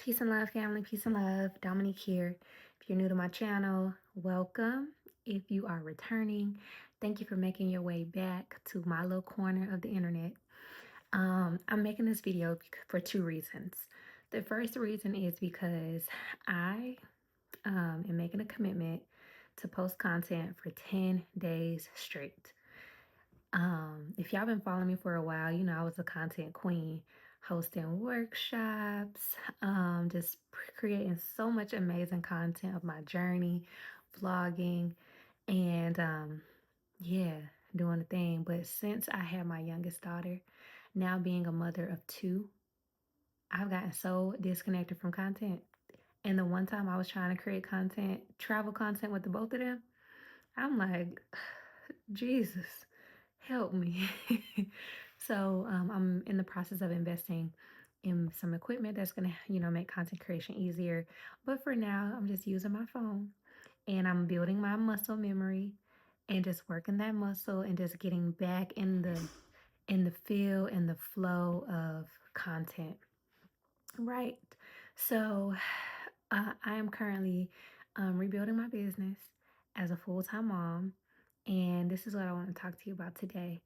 Peace and love, family. Peace and love. Dominique here. If you're new to my channel, welcome. If you are returning, thank you for making your way back to my little corner of the internet. I'm making this video for two reasons. The first reason is because I am making a commitment to post content for 10 days straight. If y'all been following me for a while, you know I was a content queen, hosting workshops, just creating so much amazing content of my journey, vlogging, and yeah, doing the thing. But since I had my youngest daughter, now being a mother of two, I've gotten so disconnected from content. And the one time I was trying to create content, travel content with the both of them, I'm like, Jesus, help me. So I'm in the process of investing in some equipment that's gonna, make content creation easier. But for now, I'm just using my phone and I'm building my muscle memory and just working that muscle and just getting back in the feel and the flow of content. Right. So I am currently rebuilding my business as a full-time mom. And this is what I want to talk to you about today.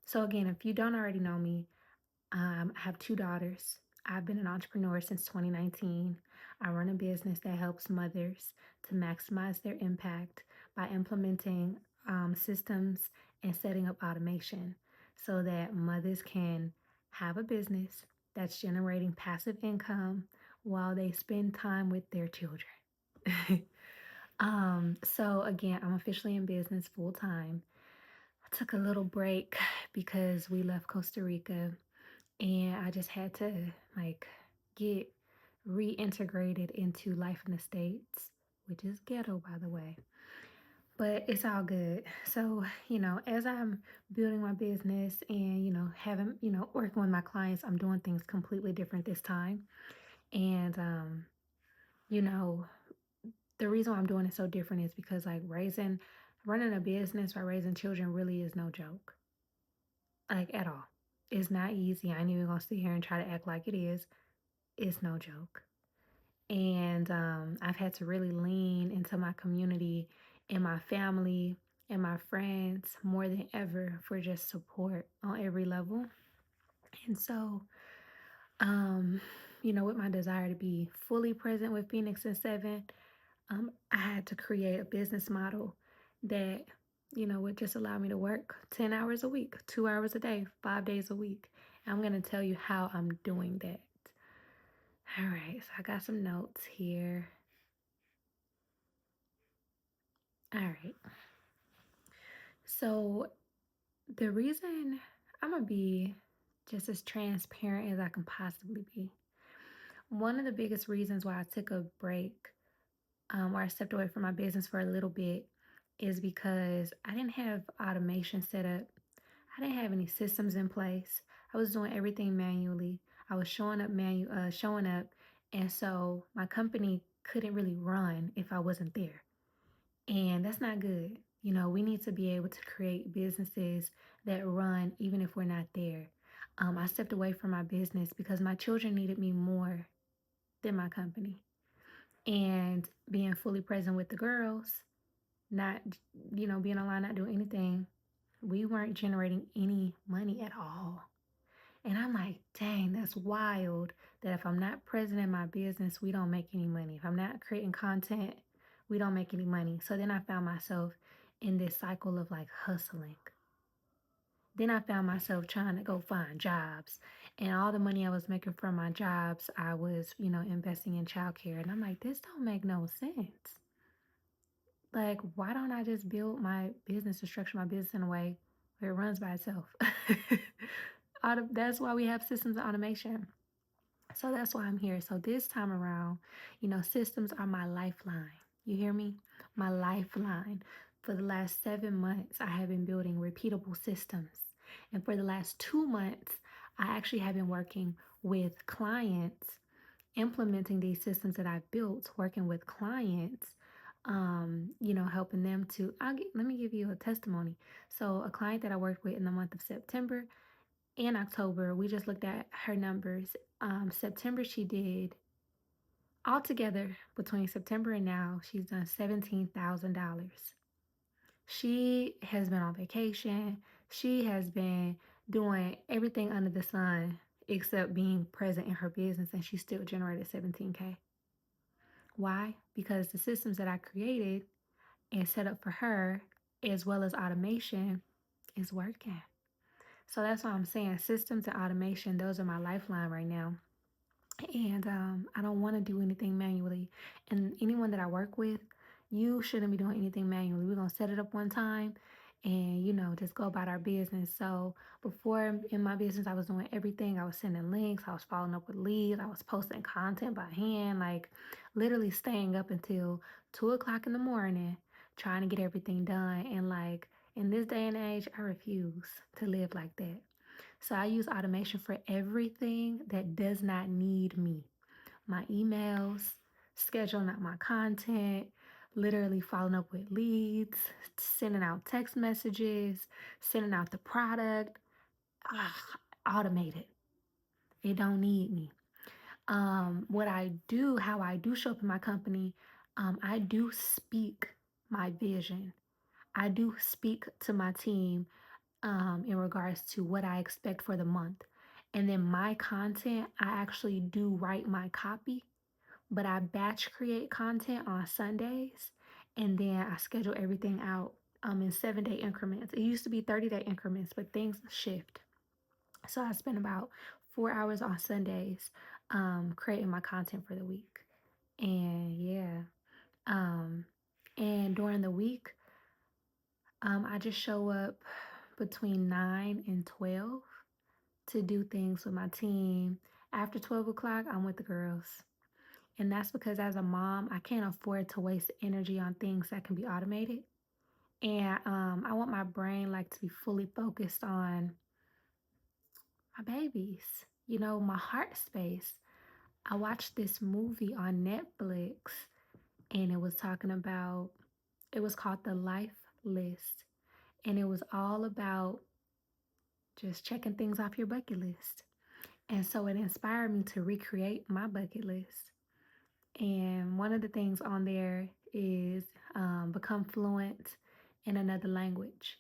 So again, if you don't already know me, I have two daughters. I've been an entrepreneur since 2019. I run a business that helps mothers to maximize their impact by implementing systems and setting up automation so that mothers can have a business that's generating passive income while they spend time with their children. So again, I'm officially in business full time. I took a little break because we left Costa Rica and I just had to like get reintegrated into life in the States, which is ghetto, by the way. But it's all good. So, as I'm building my business and, having, working with my clients, I'm doing things completely different this time. And, you know, the reason why I'm doing it so different is because like running a business or raising children really is no joke. Like at all. It's not easy. I ain't even gonna sit here and try to act like it is. It's no joke. And I've had to really lean into my community and my family and my friends more than ever for just support on every level. And so, um, with my desire to be fully present with Phoenix and Seven, I had to create a business model that, would just allow me to work 10 hours a week, 2 hours a day, 5 days a week. I'm going to tell you how I'm doing that. All right, so I got some notes here. All right. So the reason I'm going to be just as transparent as I can possibly be. One of the biggest reasons why I took a break, or I stepped away from my business for a little bit, is because I didn't have automation set up. I didn't have any systems in place. I was doing everything manually. I was showing up, and so my company couldn't really run if I wasn't there. And that's not good. We need to be able to create businesses that run even if we're not there. I stepped away from my business because my children needed me more than my company. And being fully present with the girls, not, being online, not doing anything, we weren't generating any money at all. And I'm like, dang, that's wild that if I'm not present in my business, we don't make any money. If I'm not creating content, we don't make any money. So then I found myself in this cycle of like hustling. Then I found myself trying to go find jobs. And all the money I was making from my jobs, I was, investing in childcare. And I'm like, this don't make no sense. Like, why don't I just build my business or structure my business in a way where it runs by itself? That's why we have systems of automation. So that's why I'm here. So this time around, systems are my lifeline. You hear me? My lifeline. For the last 7 months, I have been building repeatable systems. And for the last 2 months, I actually have been working with clients, implementing these systems that I've built, working with clients, helping them to, let me give you a testimony. So a client that I worked with in the month of September, in October, we just looked at her numbers. September, she did Altogether, between September and now, she's done $17,000. She has been on vacation. She has been doing everything under the sun except being present in her business, and she still generated 17K. Why? Because the systems that I created and set up for her, as well as automation, is working. So that's why I'm saying systems and automation, those are my lifeline right now. And I don't want to do anything manually. And anyone that I work with, you shouldn't be doing anything manually. We're gonna set it up one time, and just go about our business. So before in my business, I was doing everything. I was sending links. I was following up with leads. I was posting content by hand, like literally staying up until 2 o'clock in the morning, trying to get everything done. And like in this day and age, I refuse to live like that. So I use automation for everything that does not need me. My emails, scheduling out my content, literally following up with leads, sending out text messages, sending out the product. Automated. It don't need me. What I do, how I do show up in my company, I do speak my vision. I do speak to my team in regards to what I expect for the month. And then my content, I actually do write my copy, but I batch create content on Sundays, and then I schedule everything out in 7 day increments. It used to be 30-day increments, but things shift. So I spend about 4 hours on Sundays creating my content for the week. And yeah, um, and during the week, I just show up between 9 and 12 to do things with my team. After 12 o'clock, I'm with the girls. And that's because as a mom, I can't afford to waste energy on things that can be automated. And I want my brain like to be fully focused on my babies, my heart space. I watched this movie on Netflix, and it was called The Life List. And it was all about just checking things off your bucket list. And so it inspired me to recreate my bucket list. And one of the things on there is become fluent in another language.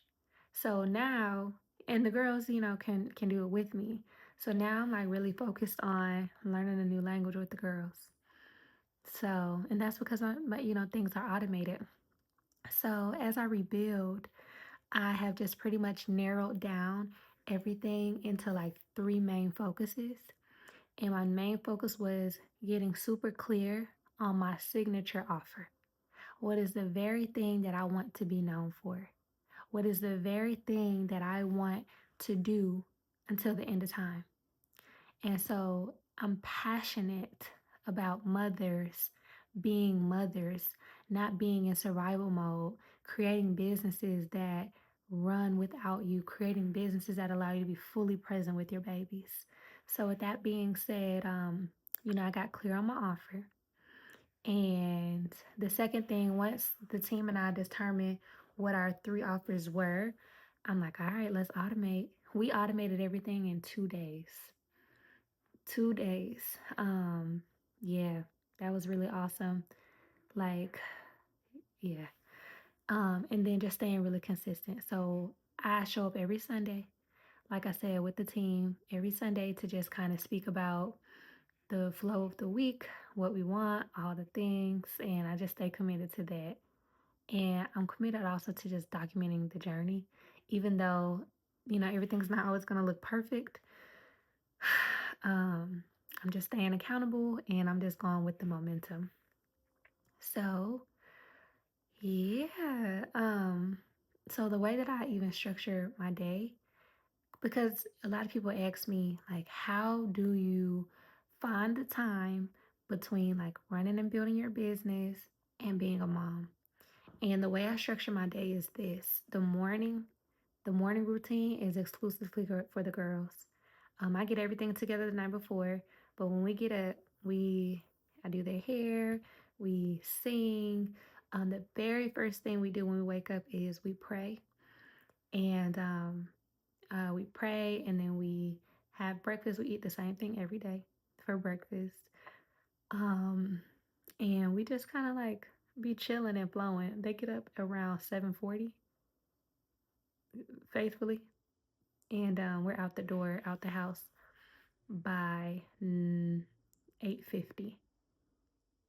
So now, and the girls, can do it with me. So now I'm like really focused on learning a new language with the girls. So, and that's because things are automated. So as I rebuild, I have just pretty much narrowed down everything into like three main focuses. And my main focus was getting super clear on my signature offer. What is the very thing that I want to be known for? What is the very thing that I want to do until the end of time? And so I'm passionate about mothers, not being in survival mode, creating businesses that run without you, creating businesses that allow you to be fully present with your babies. So, with that being said, I got clear on my offer. And the second thing, once the team and I determined what our three offers were, I'm like, all right, let's automate. We automated everything in 2 days. 2 days. Yeah, that was really awesome. Like, yeah. And then just staying really consistent. So I show up every Sunday, like I said, with the team every Sunday to just kind of speak about the flow of the week, what we want, all the things, and I just stay committed to that. And I'm committed also to just documenting the journey, even though, everything's not always going to look perfect. um, I'm just staying accountable and I'm just going with the momentum. So, yeah. So the way that I even structure my day, because a lot of people ask me, like, how do you find the time between like running and building your business and being a mom? And the way I structure my day is this: the morning routine is exclusively for the girls. I get everything together the night before, but when we get up, I do their hair, we sing. The very first thing we do when we wake up is we pray, and we pray, and then we have breakfast. We eat the same thing every day for breakfast. Um, and we just kind of like be chilling and flowing. They get up around 7:40 faithfully, and we're out the door, out the house by 8:50.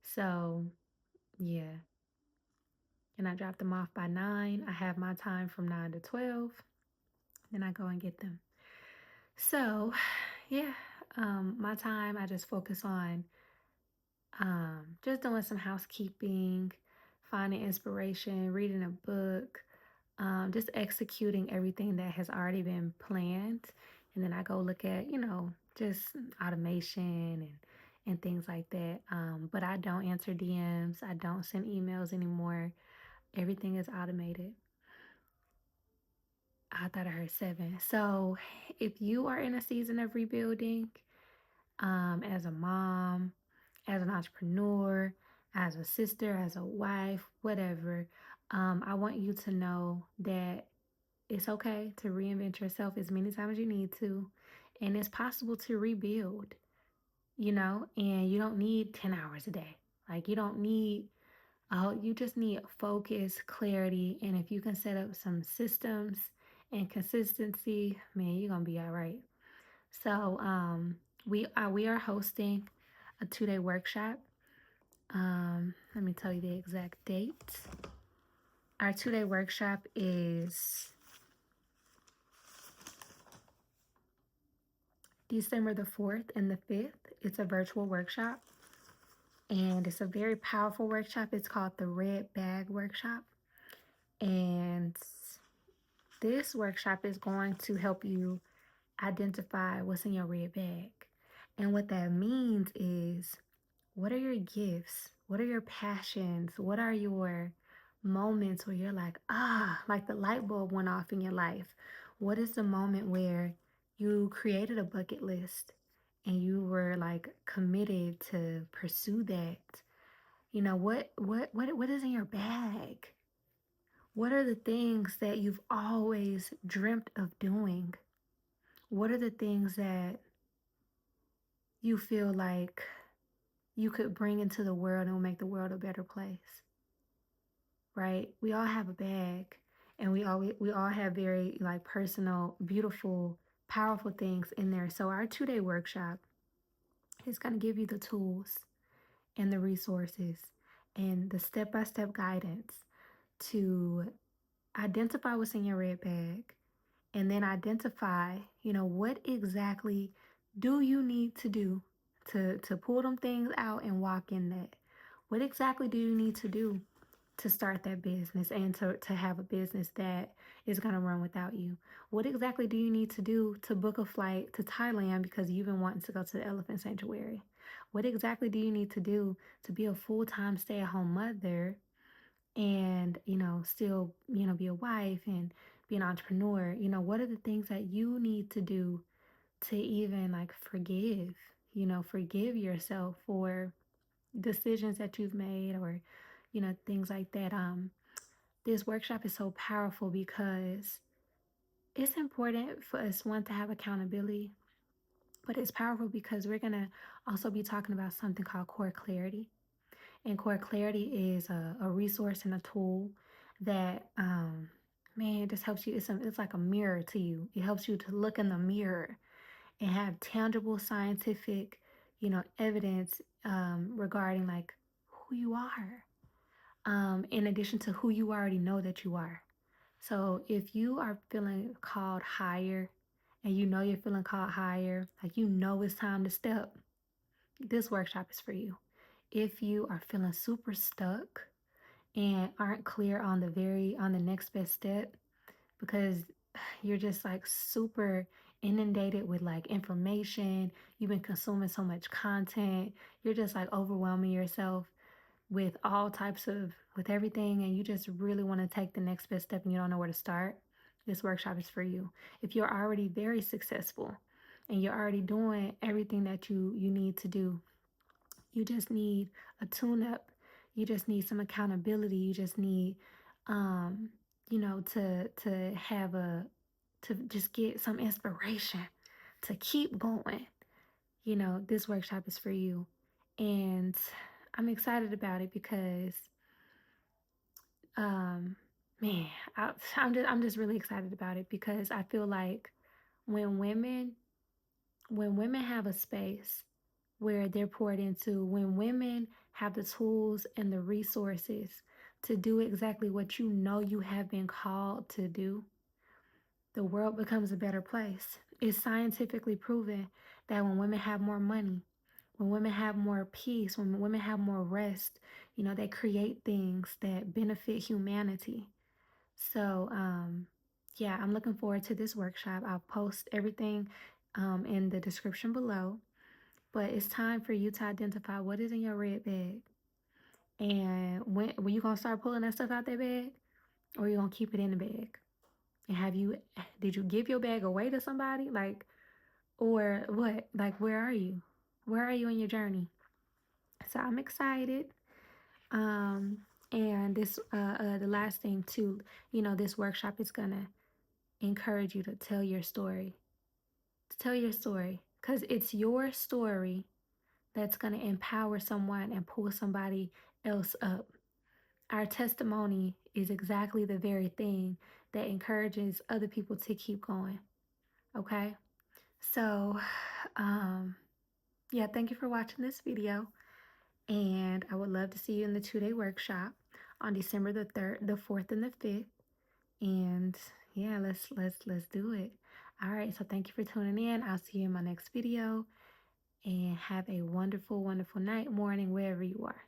So yeah, and I drop them off by 9. I have my time from 9 to 12. Then I go and get them. So yeah, my time I just focus on just doing some housekeeping, finding inspiration, reading a book, just executing everything that has already been planned. And then I go look at, just automation and things like that. But I don't answer DMs. I don't send emails anymore. Everything is automated. I thought I heard 7. So if you are in a season of rebuilding, as a mom, as an entrepreneur, as a sister, as a wife, whatever, I want you to know that it's okay to reinvent yourself as many times as you need to. And it's possible to rebuild, and you don't need 10 hours a day. Like, you don't need, you just need focus, clarity. And if you can set up some systems and consistency, man, you're going to be all right. So, we are hosting a 2-day workshop. Let me tell you the exact date. Our 2-day workshop is December the 4th and the 5th. It's a virtual workshop, and it's a very powerful workshop. It's called the Red Bag Workshop. And this workshop is going to help you identify what's in your red bag. And what that means is, what are your gifts? What are your passions? What are your moments where you're like, like the light bulb went off in your life? What is the moment where you created a bucket list and you were like committed to pursue that? What is in your bag? What are the things that you've always dreamt of doing? What are the things that you feel like you could bring into the world and will make the world a better place? Right? We all have a bag, and we all have very like personal, beautiful, powerful things in there. So our 2-day workshop is going to give you the tools and the resources and the step-by-step guidance to identify what's in your red bag, and then identify, what exactly do you need to do to pull them things out and walk in that. What exactly do you need to do to start that business and to have a business that is going to run without you? What exactly do you need to do to book a flight to Thailand because you've been wanting to go to the elephant sanctuary? What exactly do you need to do to be a full-time stay-at-home mother and, still, be a wife and be an entrepreneur? What are the things that you need to do to even like forgive yourself for decisions that you've made, or things like that. This workshop is so powerful because it's important for us, one, to have accountability, but it's powerful because we're going to also be talking about something called core clarity. And core clarity is a resource and a tool that, man, it just helps you. It's like a mirror to you. It helps you to look in the mirror and have tangible scientific, evidence regarding like who you are, in addition to who you already know that you are. So if you are feeling called higher, and you're feeling called higher, like it's time to step, this workshop is for you. If you are feeling super stuck and aren't clear on the next best step, because you're just like super inundated with like information, you've been consuming so much content, you're just like overwhelming yourself with all types of with everything, and you just really want to take the next best step and you don't know where to start, this workshop is for you. If you're already very successful and you're already doing everything that you need to do, you just need a tune up. You just need some accountability. You just need, to have to just get some inspiration to keep going. This workshop is for you. And I'm excited about it because um man, I'm just really excited about it because I feel like when women when women have a space where they're poured into, when women have the tools and the resources to do exactly what you know you have been called to do, the world becomes a better place. It's scientifically proven that when women have more money, when women have more peace, when women have more rest, they create things that benefit humanity. So, yeah, I'm looking forward to this workshop. I'll post everything in the description below. But it's time for you to identify what is in your red bag. And when you gonna start pulling that stuff out that bag, or you gonna keep it in the bag? And did you give your bag away to somebody? Like, or what? Like, where are you? Where are you in your journey? So I'm excited. And the last thing too, this workshop is gonna encourage you to tell your story. To tell your story, because it's your story that's gonna empower someone and pull somebody else up. Our testimony is exactly the very thing that encourages other people to keep going. Okay. So, um, yeah, thank you for watching this video. And I would love to see you in the 2-day workshop on December the 3rd, the 4th, and the 5th. And yeah, let's do it. All right, so thank you for tuning in. I'll see you in my next video. And have a wonderful, wonderful night, morning, wherever you are.